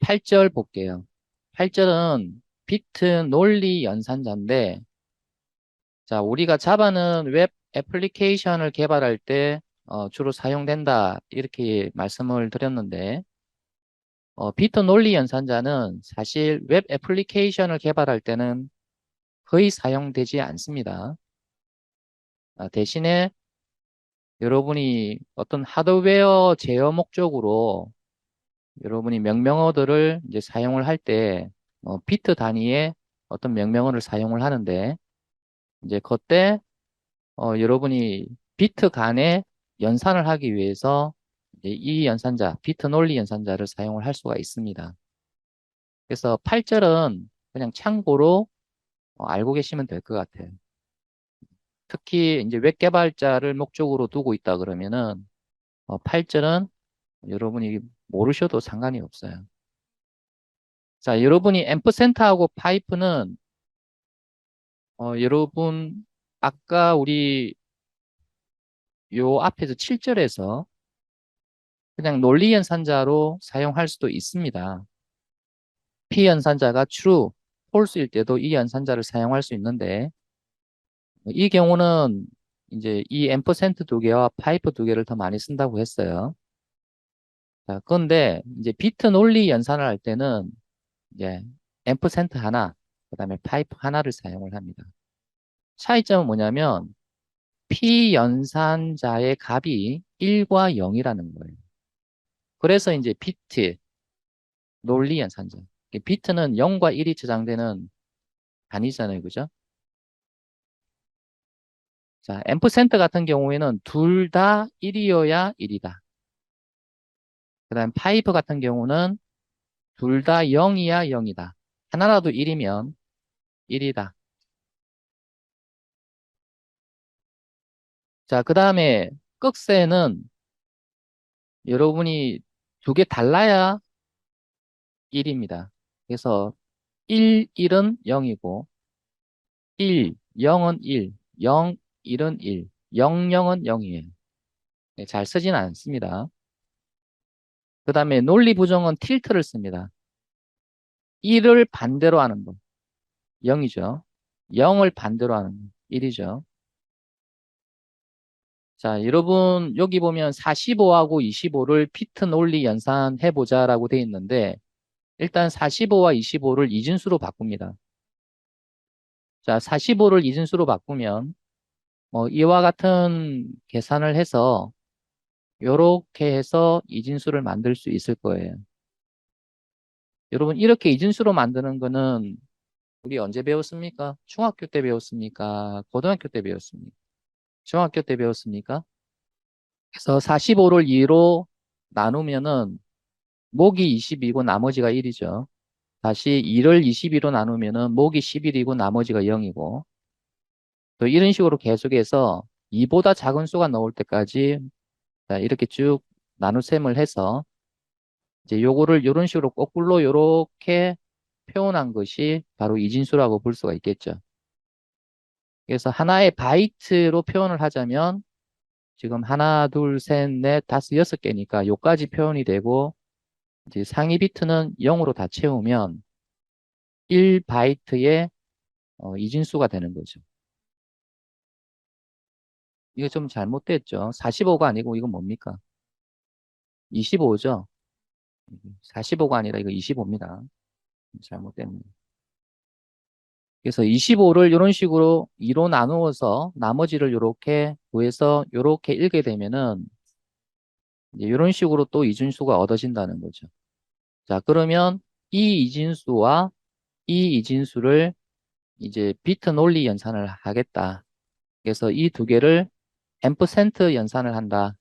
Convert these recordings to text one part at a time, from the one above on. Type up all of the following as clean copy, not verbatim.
8절 볼게요. 8절은 비트 논리 연산자인데, 자, 우리가 자바는 웹 애플리케이션을 개발할 때 주로 사용된다. 이렇게 말씀을 드렸는데, 비트 논리 연산자는 사실 웹 애플리케이션을 개발할 때는 거의 사용되지 않습니다. 대신에 여러분이 어떤 하드웨어 제어 목적으로 여러분이 명령어들을 이제 사용을 할 때, 비트 단위의 어떤 명령어를 사용을 하는데, 이제 그때 여러분이 비트 간의 연산을 하기 위해서 이제 이 연산자, 비트 논리 연산자를 사용을 할 수가 있습니다. 그래서 8절은 그냥 참고로 알고 계시면 될 것 같아요. 특히 이제 웹 개발자를 목적으로 두고 있다 그러면은 8절은 여러분이 모르셔도 상관이 없어요. 자, 여러분이 앰프센터하고 파이프는 여러분 아까 우리 요 앞에서 7절에서 그냥 논리 연산자로 사용할 수도 있습니다. P 연산자가 true, false일 때도 이 연산자를 사용할 수 있는데 이 경우는 이제 이 앰퍼센트 두 개와 파이프 두 개를 더 많이 쓴다고 했어요. 자, 그런데 이제 비트 논리 연산을 할 때는 이제 앰퍼센트 하나, 그다음에 파이프 하나를 사용을 합니다. 차이점은 뭐냐면 P 연산자의 값이 1과 0이라는 거예요. 그래서 이제 비트 논리 연산자. 비트는 0과 1이 저장되는 단위잖아요. 그죠? 자, 앰프센트 같은 경우에는 둘 다 1이어야 1이다. 그 다음 파이프 같은 경우는 둘 다 0이야 0이다. 하나라도 1이면 1이다. 자, 그 다음에 꺽쇠는 여러분이 두 개 달라야 1입니다. 그래서 1, 1은 0이고 1, 0은 1, 0, 1은 1, 0, 0은 0이에요. 잘 쓰진 않습니다. 그 다음에 논리 부정은 틸트를 씁니다. 1을 반대로 하는 거. 0이죠. 0을 반대로 하는 거. 1이죠. 자, 여러분, 여기 보면 45하고 25를 피트 논리 연산해보자라고 돼 있는데, 일단 45와 25를 이진수로 바꿉니다. 자, 45를 이진수로 바꾸면, 이와 같은 계산을 해서, 요렇게 해서 이진수를 만들 수 있을 거예요. 여러분, 이렇게 이진수로 만드는 거는 우리 언제 배웠습니까? 중학교 때 배웠습니까? 고등학교 때 배웠습니까? 중학교 때 배웠습니까? 그래서 45를 2로 나누면은 목이 20이고 나머지가 1이죠. 다시 2를 22로 나누면은 목이 11이고 나머지가 0이고 또 이런 식으로 계속해서 2보다 작은 수가 나올 때까지 자, 이렇게 쭉 나눗셈을 해서 이제 요거를 이런 식으로 거꾸로 요렇게 표현한 것이 바로 이진수라고 볼 수가 있겠죠. 그래서 하나의 바이트로 표현을 하자면 지금 하나, 둘, 셋, 넷, 다섯, 여섯 개니까 요까지 표현이 되고 이제 상위 비트는 0으로 다 채우면 1바이트의 이진수가 되는 거죠. 이거 좀 잘못됐죠. 45가 아니고 이건 뭡니까? 25죠. 45가 아니라 이거 25입니다. 잘못됐네. 그래서 25를 이런 식으로 2로 나누어서 나머지를 이렇게 구해서 이렇게 읽게 되면은 이제 이런 식으로 또 이진수가 얻어진다는 거죠. 자, 그러면 이 이진수와 이 이진수를 이제 비트 논리 연산을 하겠다. 그래서 이 두 개를 앰프센트 연산을 한다.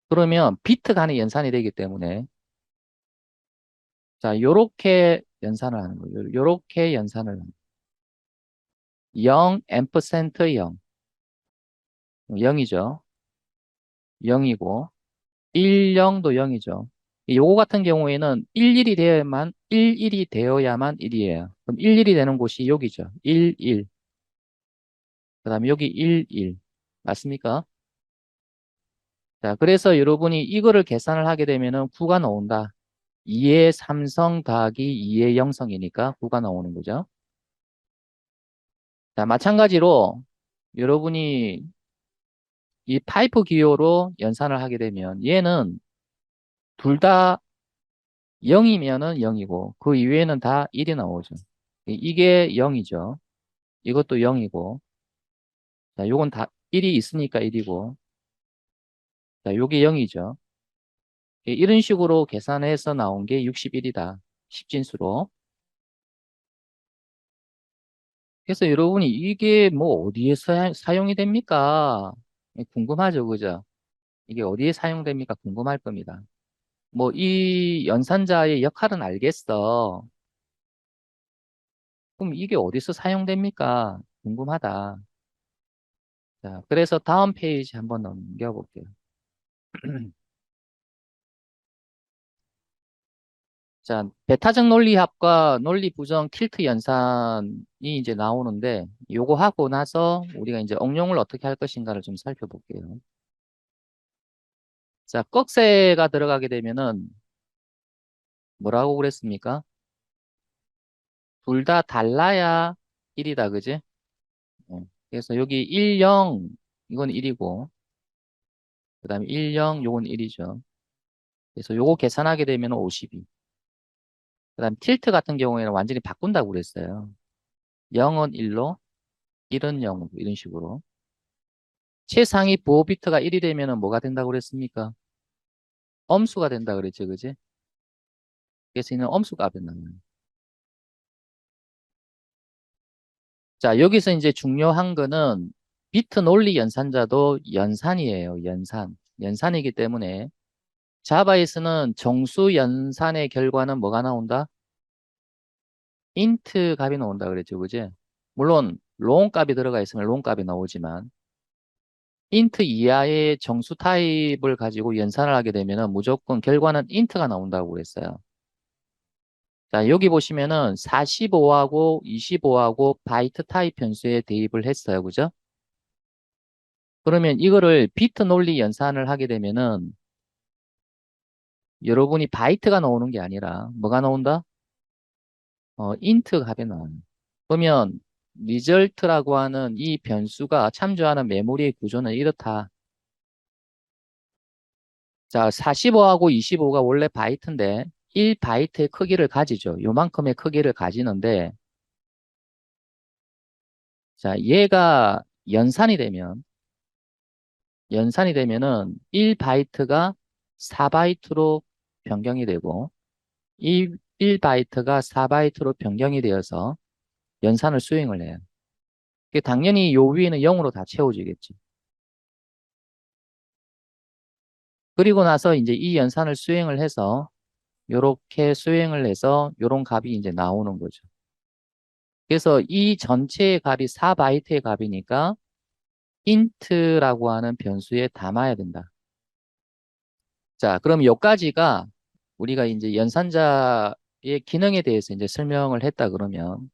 그러면 비트 간의 연산이 되기 때문에 자, 요렇게 연산을 하는 거예요. 요렇게 연산을 하는 거예요. 0 앰프센트 0. 0이죠. 0이고 1, 0도 0이죠. 요거 같은 경우에는 11이 되어야만 11이 되어야만 1이에요. 그럼 11이 되는 곳이 여기죠. 1, 1. 그다음에 여기 1, 1. 맞습니까? 자, 그래서 여러분이 이거를 계산을 하게 되면은 9가 나온다. 2의 삼성 더하기 2의 영성이니까 9가 나오는 거죠. 자, 마찬가지로 여러분이 이 파이프 기호로 연산을 하게 되면 얘는 둘 다 0이면은 0이고 그 이외에는 다 1이 나오죠. 이게 0이죠. 이것도 0이고 자, 요건 다 1이 있으니까 1이고 자, 요게 0이죠. 이런 식으로 계산해서 나온 게 61이다. 십진수로. 그래서 여러분이 이게 뭐 어디에 사용이 됩니까? 궁금하죠, 그죠? 이게 어디에 사용됩니까? 궁금할 겁니다. 뭐 이 연산자의 역할은 알겠어. 그럼 이게 어디서 사용됩니까? 궁금하다. 자, 그래서 다음 페이지 한번 넘겨볼게요. 자, 배타적 논리합과 논리부정 킬트 연산이 이제 나오는데 요거 하고 나서 우리가 이제 응용을 어떻게 할 것인가를 좀 살펴볼게요. 자, 꺽쇠가 들어가게 되면은 뭐라고 그랬습니까? 둘 다 달라야 1이다, 그지? 그래서 여기 1, 0 이건 1이고 그 다음에 1, 0 요건 1이죠. 그래서 요거 계산하게 되면 52. 그 다음 틸트 같은 경우에는 완전히 바꾼다고 그랬어요. 0은 1로 1은 0으로 이런 식으로. 최상위 부호 비트가 1이 되면은 뭐가 된다고 그랬습니까? 엄수가 된다 그랬죠, 그지? 그래서 이는 엄수값이 나와요. 자, 여기서 이제 중요한 거는 비트 논리 연산자도 연산이에요, 연산. 연산이기 때문에 자바에서는 정수 연산의 결과는 뭐가 나온다? 인트 값이 나온다 그랬죠, 그지? 물론 롱 값이 들어가 있으면 롱 값이 나오지만 인트 이하의 정수 타입을 가지고 연산을 하게 되면은 무조건 결과는 인트가 나온다고 그랬어요. 자, 여기 보시면은 45하고 25하고 바이트 타입 변수에 대입을 했어요. 그죠? 그러면 이거를 비트 논리 연산을 하게 되면은 여러분이 바이트가 나오는 게 아니라 뭐가 나온다? 인트 값이 나와요. 그러면 리절트라고 하는 이 변수가 참조하는 메모리의 구조는 이렇다. 자, 45하고 25가 원래 바이트인데 1바이트의 크기를 가지죠. 요만큼의 크기를 가지는데 자, 얘가 연산이 되면 연산이 되면은 1바이트가 4바이트로 변경이 되고 이 1바이트가 4바이트로 변경이 되어서 연산을 수행을 해요. 당연히 요 위에는 0으로 다 채워지겠지. 그리고 나서 이제 이 연산을 수행을 해서 요렇게 수행을 해서 요런 값이 이제 나오는 거죠. 그래서 이 전체의 값이 4바이트의 값이니까 int라고 하는 변수에 담아야 된다. 자, 그럼 여기까지가 우리가 이제 연산자의 기능에 대해서 이제 설명을 했다 그러면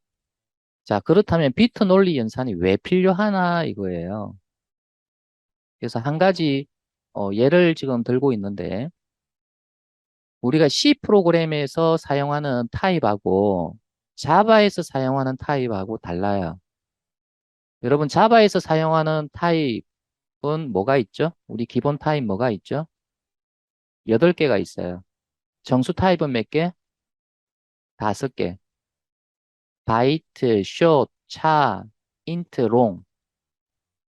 자, 그렇다면 비트 논리 연산이 왜 필요하나 이거예요. 그래서 한 가지 예를 지금 들고 있는데 우리가 C 프로그램에서 사용하는 타입하고 자바에서 사용하는 타입하고 달라요. 여러분 자바에서 사용하는 타입은 뭐가 있죠? 우리 기본 타입 뭐가 있죠? 8개가 있어요. 정수 타입은 몇 개? 5개. 바이트, 숏, 차, 인트, 롱.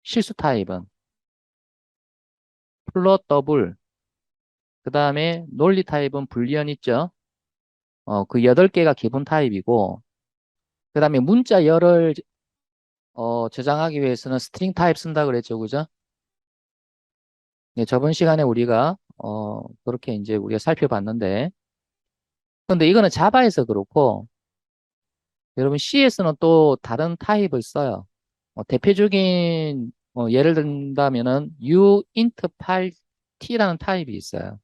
실수 타입은 플롯, 더블. 그 다음에 논리 타입은 불리언 있죠? 그 8개가 기본 타입이고 그 다음에 문자 열을 저장하기 위해서는 스트링 타입 쓴다 그랬죠, 그죠? 네, 저번 시간에 우리가 그렇게 이제 우리가 살펴봤는데 근데 이거는 자바에서 그렇고 여러분 C에서는 또 다른 타입을 써요. 대표적인 예를 든다면은 uint8t라는 타입이 있어요.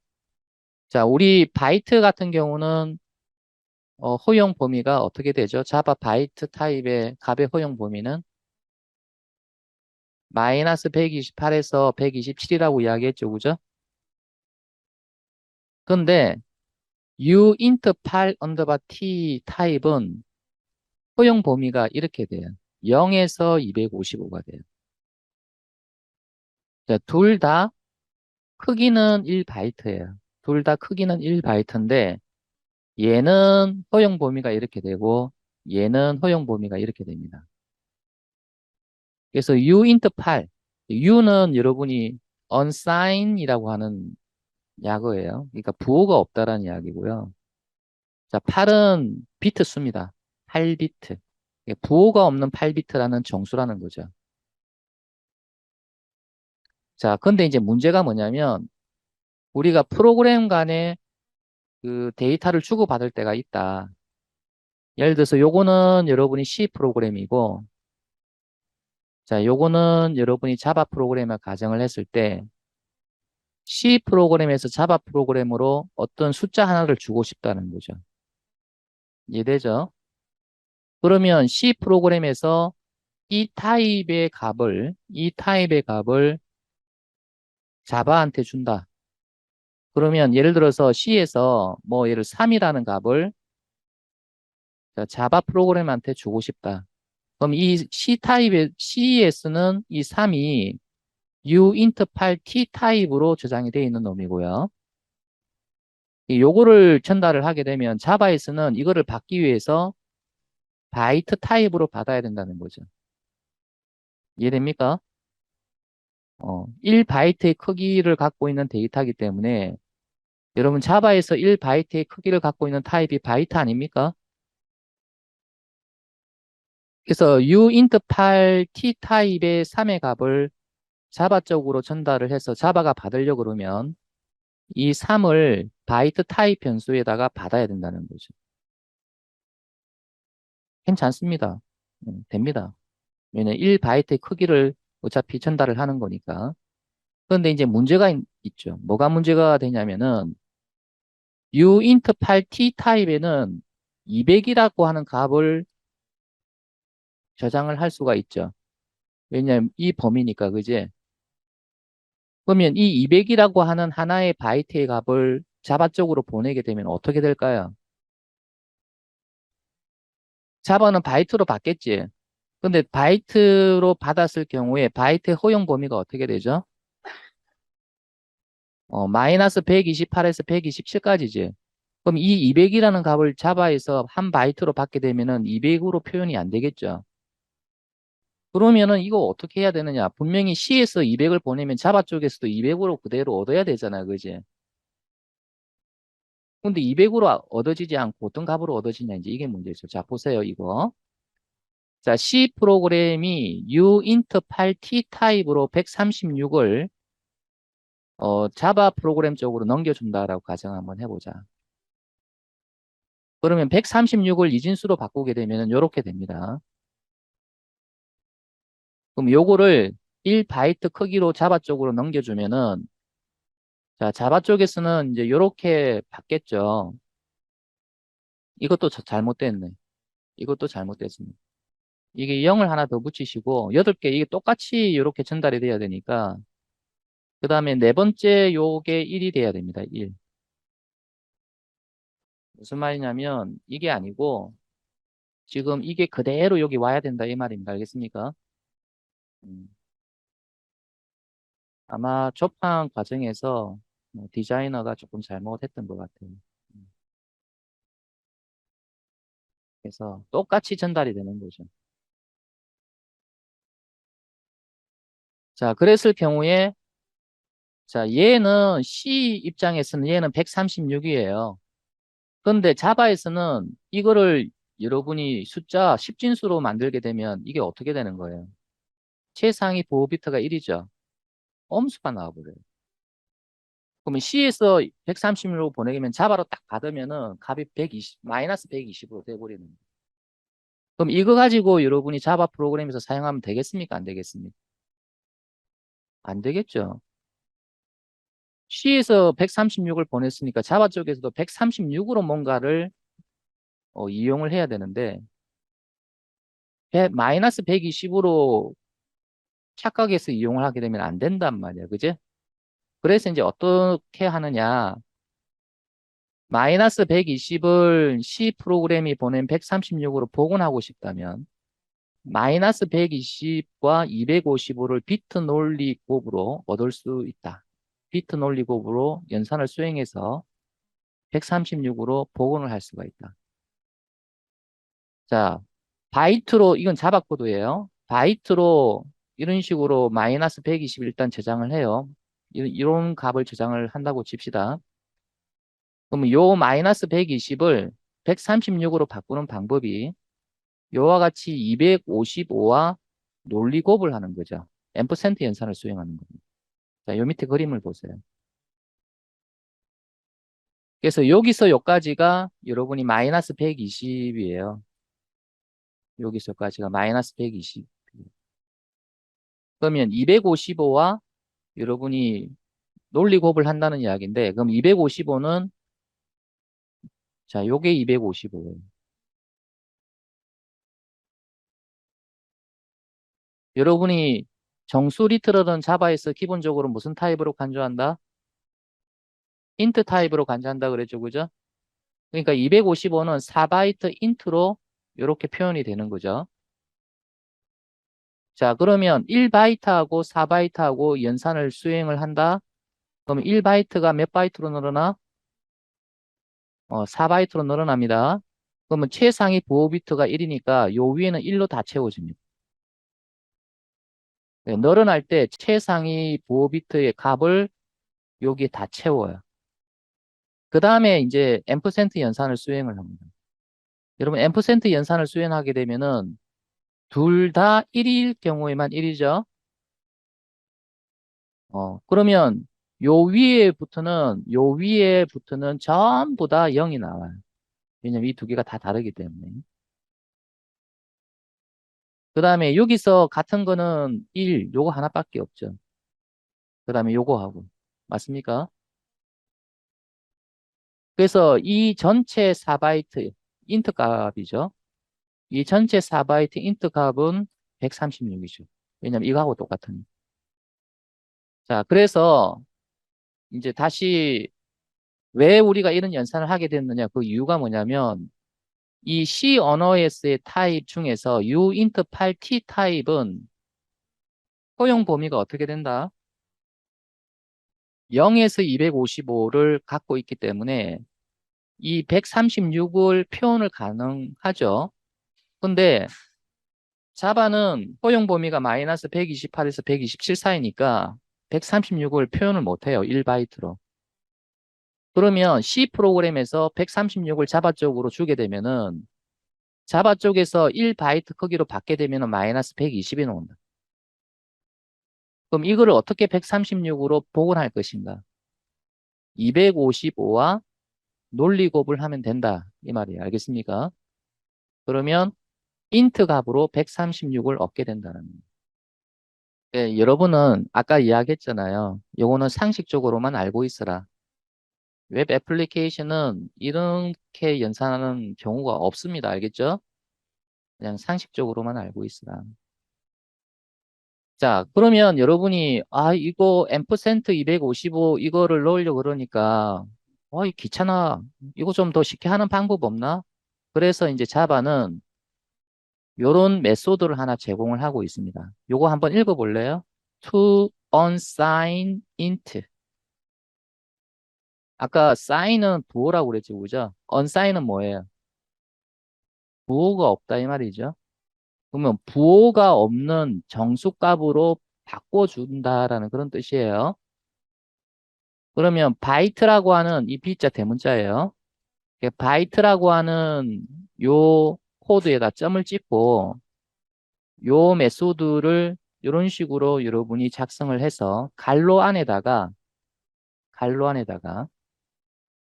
자, 우리 바이트 같은 경우는 허용 범위가 어떻게 되죠? 자바 바이트 타입의 값의 허용 범위는 마이너스 128에서 127이라고 이야기했죠, 그죠? 근데 u int 8 언더바 t 타입은 허용 범위가 이렇게 돼요. 0에서 255가 돼요. 둘 다 크기는 1바이트예요. 둘 다 크기는 1바이트인데 얘는 허용 범위가 이렇게 되고 얘는 허용 범위가 이렇게 됩니다. 그래서 u int 8, u는 여러분이 unsign이라고 하는 약어예요. 그러니까 부호가 없다라는 이야기고요. 자, 8은 비트 수입니다. 8비트. 부호가 없는 8비트라는 정수라는 거죠. 자, 근데 이제 문제가 뭐냐면 우리가 프로그램 간에 그 데이터를 주고받을 때가 있다. 예를 들어서 요거는 여러분이 C 프로그램이고 자, 요거는 여러분이 자바 프로그램을 가정을 했을 때 C 프로그램에서 자바 프로그램으로 어떤 숫자 하나를 주고 싶다는 거죠. 이해되죠? 그러면 C 프로그램에서 이 타입의 값을 자바한테 준다. 그러면 예를 들어서 C에서 뭐 예를 3이라는 값을 자바 프로그램한테 주고 싶다. 그럼 이 C타입의 CES는 이 3이 uint8t 타입으로 저장이 되어 있는 놈이고요. 요거를 전달을 하게 되면 자바에서는 이거를 받기 위해서 바이트 타입으로 받아야 된다는 거죠. 이해됩니까? 1바이트의 크기를 갖고 있는 데이터이기 때문에 여러분 자바에서 1바이트의 크기를 갖고 있는 타입이 바이트 아닙니까? 그래서 uint8t 타입의 3의 값을 자바 쪽으로 전달을 해서 자바가 받으려고 그러면 이 3을 바이트 타입 변수에다가 받아야 된다는 거죠. 괜찮습니다. 됩니다. 왜냐면 1바이트의 크기를 어차피 전달을 하는 거니까. 그런데 이제 문제가 있죠. 뭐가 문제가 되냐면은 uint8t 타입에는 200이라고 하는 값을 저장을 할 수가 있죠. 왜냐면 이 범위니까, 그지? 그러면 이 200이라고 하는 하나의 바이트의 값을 자바 쪽으로 보내게 되면 어떻게 될까요? 자바는 바이트로 받겠지. 근데 바이트로 받았을 경우에 바이트 허용 범위가 어떻게 되죠? 마이너스 128에서 127까지지. 그럼 이 200이라는 값을 자바에서 한 바이트로 받게 되면은 200으로 표현이 안 되겠죠. 그러면은 이거 어떻게 해야 되느냐? 분명히 C에서 200을 보내면 자바 쪽에서도 200으로 그대로 얻어야 되잖아. 그지? 근데 200으로 얻어지지 않고 어떤 값으로 얻어지냐? 이제 이게 문제죠. 자, 보세요. 이거. 자, C 프로그램이 uint8t 타입으로 136을 자바 프로그램 쪽으로 넘겨준다라고 가정 한번 해보자. 그러면 136을 이진수로 바꾸게 되면 이렇게 됩니다. 그럼 요거를 1바이트 크기로 자바 쪽으로 넘겨주면은 자, 자바 쪽에서는 이제 이렇게 받겠죠. 이것도 잘못됐네. 이것도 잘못됐습니다. 이게 0을 하나 더 붙이시고 8개 이게 똑같이 이렇게 전달이 돼야 되니까 그 다음에 네 번째 요게 1이 돼야 됩니다. 1. 무슨 말이냐면 이게 아니고 지금 이게 그대로 여기 와야 된다 이 말입니다. 알겠습니까? 음, 아마 접한 과정에서 디자이너가 조금 잘못했던 것 같아요. 음, 그래서 똑같이 전달이 되는 거죠. 자, 그랬을 경우에 자, 얘는 C 입장에서는 얘는 136이에요. 그런데 자바에서는 이거를 여러분이 숫자 10진수로 만들게 되면 이게 어떻게 되는 거예요? 최상위 보호 비트가 1이죠. 엄수가 나와버려요. 그러면 C에서 136으로 보내면 자바로 딱 받으면은 값이 120, 마이너스 120으로 돼버리는 거예요. 그럼 이거 가지고 여러분이 자바 프로그램에서 사용하면 되겠습니까? 안 되겠습니까? 안 되겠죠. C에서 136을 보냈으니까 자바 쪽에서도 136으로 뭔가를 이용을 해야 되는데 마이너스 120으로 착각해서 이용을 하게 되면 안 된단 말이야. 그지? 그래서 이제 어떻게 하느냐. 마이너스 120을 C 프로그램이 보낸 136으로 복원하고 싶다면 마이너스 120과 255를 비트 논리 곱으로 얻을 수 있다. 비트 논리 곱으로 연산을 수행해서 136으로 복원을 할 수가 있다. 자, 바이트로, 이건 자바 코드예요. 바이트로 이런 식으로 마이너스 120 일단 저장을 해요. 이런 값을 저장을 한다고 칩시다. 그러면 요 마이너스 120을 136으로 바꾸는 방법이 요와 같이 255와 논리곱을 하는 거죠. 앰퍼센트 연산을 수행하는 겁니다. 자, 요 밑에 그림을 보세요. 그래서 여기서 요까지가 여러분이 마이너스 120이에요. 여기서 여기까지가 마이너스 120. 그러면 255와 여러분이 논리곱을 한다는 이야기인데, 그럼 255는, 자, 요게 255예요. 여러분이 정수 리트럴은 자바에서 기본적으로 무슨 타입으로 간주한다? 인트 타입으로 간주한다 그랬죠, 그죠? 그러니까 255는 4바이트 인트로 이렇게 표현이 되는 거죠. 자, 그러면 1바이트하고 4바이트하고 연산을 수행을 한다? 그럼 1바이트가 몇 바이트로 늘어나? 4바이트로 늘어납니다. 그러면 최상위 보호 비트가 1이니까 요 위에는 1로 다 채워집니다. 네, 늘어날 때 최상위 보호 비트의 값을 여기에 다 채워요. 그 다음에 이제 앰퍼센트 연산을 수행을 합니다. 여러분 앰퍼센트 연산을 수행하게 되면은 둘 다 1일 경우에만 1이죠. 그러면 요 위에 부터는 전부 다 0이 나와요. 왜냐면 이 두 개가 다 다르기 때문에. 그 다음에 여기서 같은 거는 1, 요거 하나밖에 없죠. 그 다음에 요거 하고. 맞습니까? 그래서 이 전체 4바이트 인트 값이죠. 이 전체 4바이트 인트 값은 136이죠. 왜냐면 이거하고 똑같으니. 자, 그래서 이제 다시 왜 우리가 이런 연산을 하게 됐느냐? 그 이유가 뭐냐면 이 C 언어에서의 타입 중에서 uint 8t 타입은 허용 범위가 어떻게 된다? 0에서 255를 갖고 있기 때문에 이 136을 표현을 가능하죠. 근데 자바는 허용 범위가 마이너스 128에서 127 사이니까 136을 표현을 못해요. 1바이트로. 그러면 C 프로그램에서 136을 자바 쪽으로 주게 되면은 자바 쪽에서 1바이트 크기로 받게 되면은 마이너스 120이 나온다. 그럼 이거를 어떻게 136으로 복원할 것인가? 255와 논리곱을 하면 된다. 이 말이에요. 알겠습니까? 그러면 인트 값으로 136을 얻게 된다는 거예요. 예, 여러분은 아까 이야기했잖아요. 요거는 상식적으로만 알고 있어라. 웹 애플리케이션은 이렇게 연산하는 경우가 없습니다. 알겠죠? 그냥 상식적으로만 알고 있으라. 자, 그러면 여러분이, 이거 앰퍼센트 255 이거를 넣으려고 그러니까, 이 귀찮아. 이거 좀 더 쉽게 하는 방법 없나? 그래서 이제 자바는 요런 메소드를 하나 제공을 하고 있습니다. 요거 한번 읽어볼래요? to unsign int. 아까 sign은 부호라고 그랬죠, 그죠? unsign은 뭐예요? 부호가 없다 이 말이죠. 그러면 부호가 없는 정수값으로 바꿔준다라는 그런 뜻이에요. 그러면 바이트라고 하는 이 B자 대문자예요. 바이트라고 하는 요 코드에다 점을 찍고 요 메소드를 이런 식으로 여러분이 작성을 해서 갈로 안에다가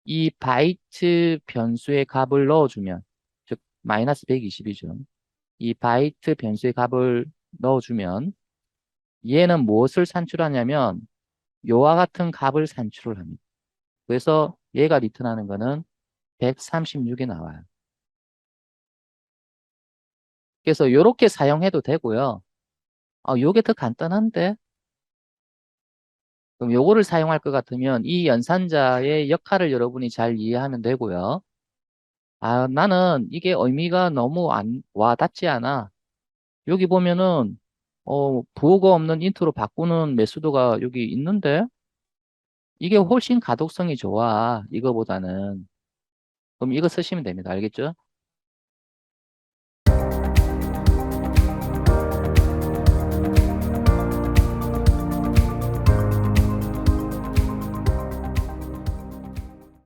이 바이트 변수의 값을 넣어주면 즉 마이너스 120이죠. 이 바이트 변수의 값을 넣어주면 얘는 무엇을 산출하냐면 요와 같은 값을 산출을 합니다. 그래서 얘가 리턴하는 거는 136이 나와요. 그래서 이렇게 사용해도 되고요. 요게 더 간단한데 그럼 요거를 사용할 것 같으면 이 연산자의 역할을 여러분이 잘 이해하면 되고요. 아, 나는 이게 의미가 너무 안 와닿지 않아. 여기 보면은 부호가 없는 인트로 바꾸는 메소드가 여기 있는데 이게 훨씬 가독성이 좋아. 이거보다는. 그럼 이거 쓰시면 됩니다. 알겠죠?